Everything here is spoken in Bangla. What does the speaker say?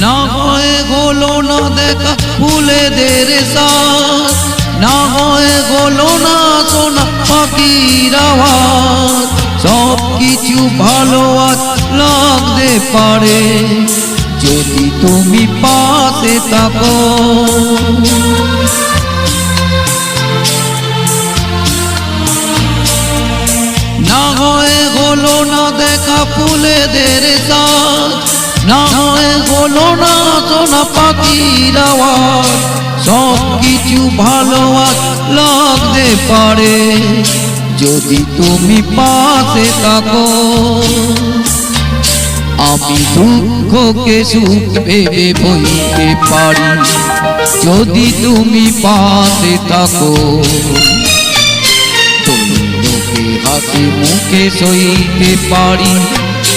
না হয় হলো না দেখা ফুলেদের সাথ, না হয় হলো না শোনা পাখির আওয়াজ। সব কিছু ভালো আজ লাগতে পারে যদি তুমি পাশে থাকো। না হয় হলো না দেখা ফুলেদের সাথ, না হয় হলো না শোনা পাখির আওয়াজ। সব কিছু ভালো আজ লাগতে পারে যদি তুমি পাশে থাকো। আমি দুঃখকে সুখ ভেবে বইতে পারি যদি তুমি পাশে থাকো। হাসি মুখে সইতে পারি